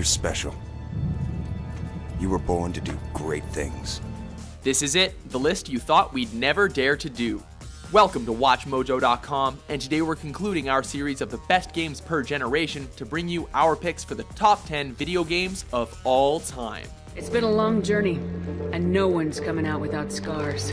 You're special. You were born to do great things. This is it, the list you thought we'd never dare to do. Welcome to WatchMojo.com, and today we're concluding our series of the best games per generation to bring you our picks for the top 10 video games of all time. It's been a long journey, and no one's coming out without scars.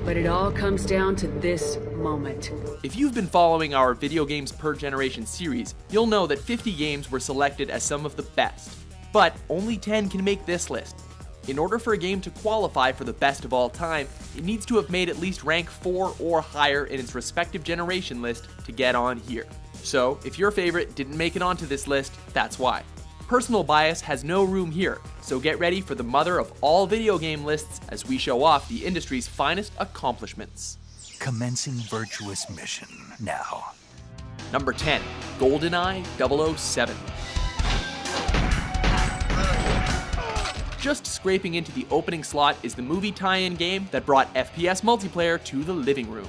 But it all comes down to this moment. If you've been following our video games per generation series, you'll know that 50 games were selected as some of the best. But only 10 can make this list. In order for a game to qualify for the best of all time, it needs to have made at least rank 4 or higher in its respective generation list to get on here. So, if your favorite didn't make it onto this list, that's why. Personal bias has no room here, so get ready for the mother of all video game lists as we show off the industry's finest accomplishments. Commencing virtuous mission now. Number 10, GoldenEye 007. Just scraping into the opening slot is the movie tie-in game that brought FPS multiplayer to the living room.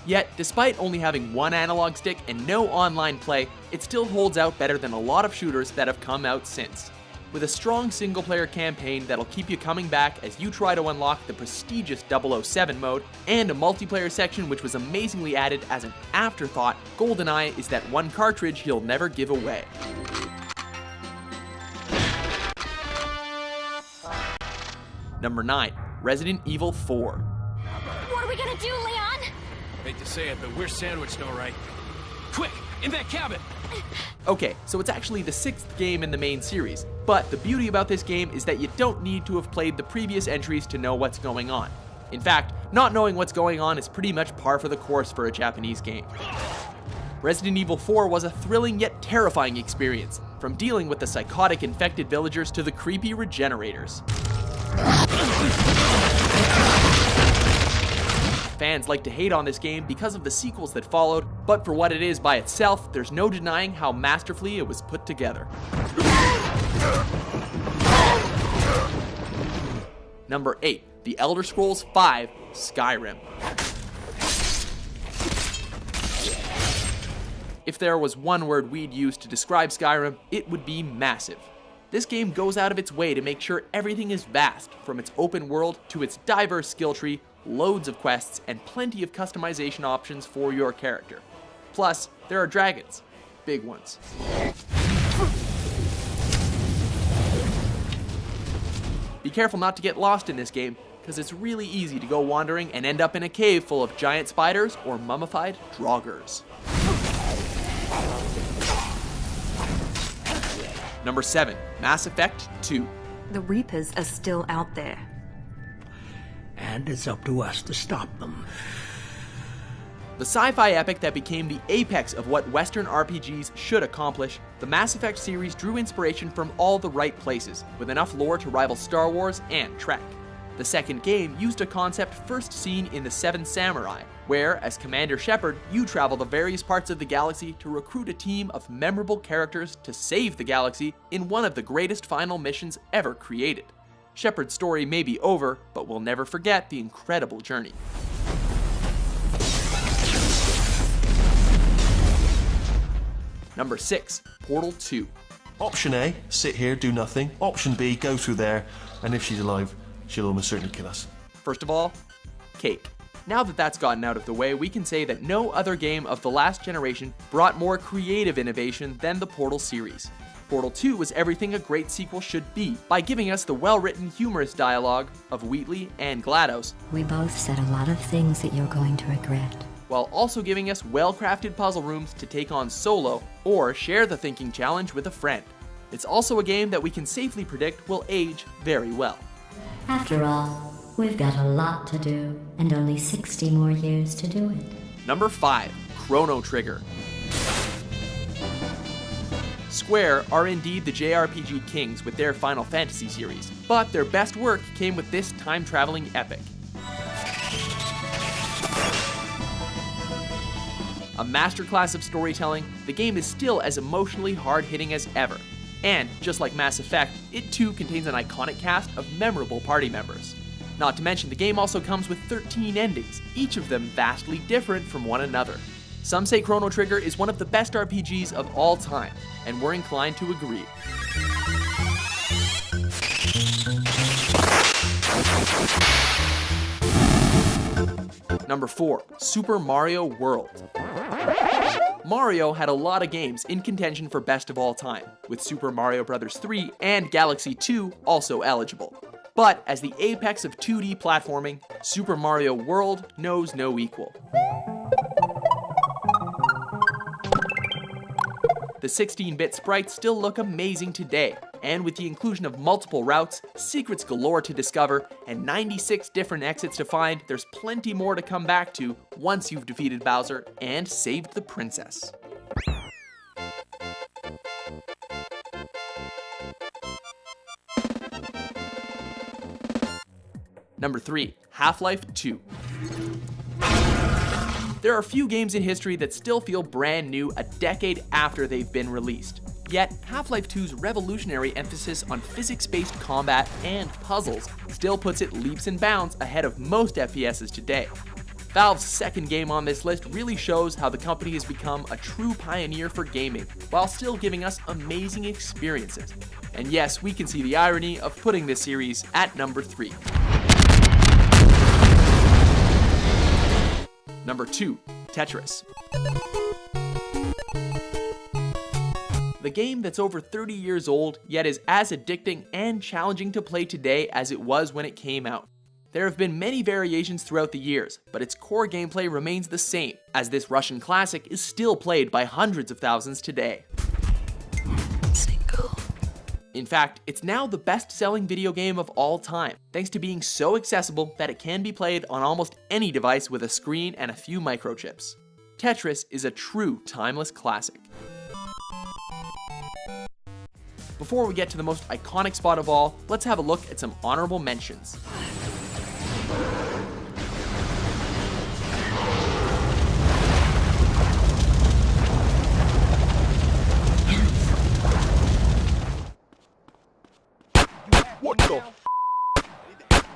Yet, despite only having one analog stick and no online play, it still holds out better than a lot of shooters that have come out since. With a strong single-player campaign that'll keep you coming back as you try to unlock the prestigious 007 mode, and a multiplayer section which was amazingly added as an afterthought, GoldenEye is that one cartridge he'll never give away. Number 9, Resident Evil 4. What are we gonna do, Leon? Hate to say it, but we're sandwiched all right. Quick, in that cabin! Okay, so it's actually the 6th game in the main series, but the beauty about this game is that you don't need to have played the previous entries to know what's going on. In fact, not knowing what's going on is pretty much par for the course for a Japanese game. Resident Evil 4 was a thrilling yet terrifying experience, from dealing with the psychotic infected villagers to the creepy regenerators. Fans like to hate on this game because of the sequels that followed, but for what it is by itself, there's no denying how masterfully it was put together. Number 8, The Elder Scrolls V: Skyrim. If there was one word we'd use to describe Skyrim, it would be massive. This game goes out of its way to make sure everything is vast, from its open world to its diverse skill tree, loads of quests, and plenty of customization options for your character. Plus, there are dragons. Big ones. Be careful not to get lost in this game, because it's really easy to go wandering and end up in a cave full of giant spiders or mummified draugrs. Number 7, Mass Effect 2. The Reapers are still out there. And it's up to us to stop them. The sci-fi epic that became the apex of what Western RPGs should accomplish, the Mass Effect series drew inspiration from all the right places, with enough lore to rival Star Wars and Trek. The second game used a concept first seen in The Seven Samurai, where, as Commander Shepard, you travel the various parts of the galaxy to recruit a team of memorable characters to save the galaxy in one of the greatest final missions ever created. Shepard's story may be over, but we'll never forget the incredible journey. Number 6, Portal 2. Option A, sit here, do nothing. Option B, go through there, and if she's alive, she'll almost certainly kill us. First of all, cake. Now that that's gotten out of the way, we can say that no other game of the last generation brought more creative innovation than the Portal series. Portal 2 was everything a great sequel should be, by giving us the well-written, humorous dialogue of Wheatley and GLaDOS. We both said a lot of things that you're going to regret. While also giving us well-crafted puzzle rooms to take on solo, or share the thinking challenge with a friend. It's also a game that we can safely predict will age very well. After all, we've got a lot to do, and only 60 more years to do it. Number 5, Chrono Trigger. Square are indeed the JRPG kings with their Final Fantasy series, but their best work came with this time-traveling epic. A masterclass of storytelling, the game is still as emotionally hard-hitting as ever. And, just like Mass Effect, it too contains an iconic cast of memorable party members. Not to mention, the game also comes with 13 endings, each of them vastly different from one another. Some say Chrono Trigger is one of the best RPGs of all time, and we're inclined to agree. Number 4, Super Mario World. Mario had a lot of games in contention for best of all time, with Super Mario Bros. 3 and Galaxy 2 also eligible. But as the apex of 2D platforming, Super Mario World knows no equal. The 16-bit sprites still look amazing today, and with the inclusion of multiple routes, secrets galore to discover, and 96 different exits to find, there's plenty more to come back to once you've defeated Bowser and saved the princess. Number 3, Half-Life 2. There are few games in history that still feel brand new a decade after they've been released. Yet, Half-Life 2's revolutionary emphasis on physics-based combat and puzzles still puts it leaps and bounds ahead of most FPSs today. Valve's second game on this list really shows how the company has become a true pioneer for gaming, while still giving us amazing experiences. And yes, we can see the irony of putting this series at number 3. Number 2, Tetris. The game that's over 30 years old, yet is as addicting and challenging to play today as it was when it came out. There have been many variations throughout the years, but its core gameplay remains the same, as this Russian classic is still played by hundreds of thousands today. In fact, it's now the best-selling video game of all time, thanks to being so accessible that it can be played on almost any device with a screen and a few microchips. Tetris is a true timeless classic. Before we get to the most iconic spot of all, let's have a look at some honorable mentions. What the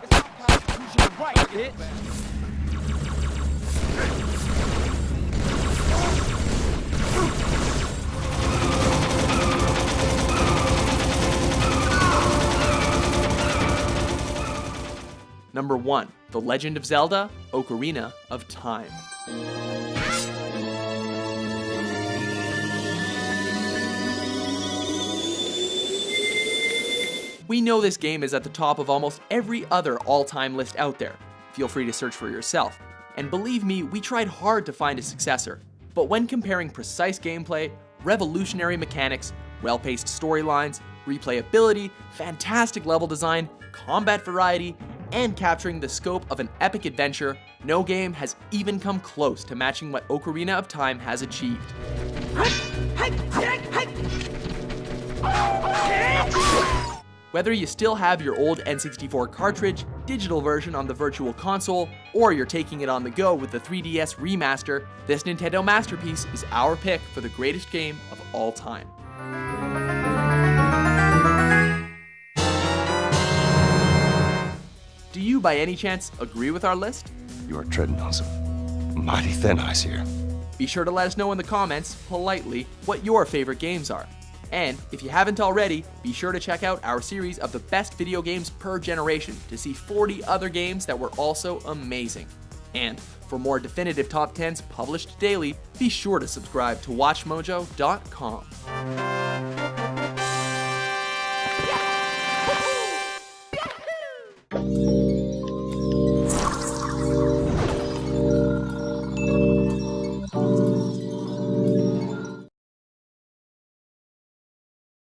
It's our constitutional right, bitch. Number 1, The Legend of Zelda: Ocarina of Time. We know this game is at the top of almost every other all-time list out there. Feel free to search for yourself. And believe me, we tried hard to find a successor. But when comparing precise gameplay, revolutionary mechanics, well-paced storylines, replayability, fantastic level design, combat variety, and capturing the scope of an epic adventure, no game has even come close to matching what Ocarina of Time has achieved. Whether you still have your old N64 cartridge, digital version on the Virtual Console, or you're taking it on the go with the 3DS remaster, this Nintendo masterpiece is our pick for the greatest game of all time. Do you by any chance agree with our list? You are treading on some mighty thin ice here. Be sure to let us know in the comments, politely, what your favorite games are. And if you haven't already, be sure to check out our series of the best video games per generation to see 40 other games that were also amazing. And for more definitive top 10s published daily, be sure to subscribe to WatchMojo.com.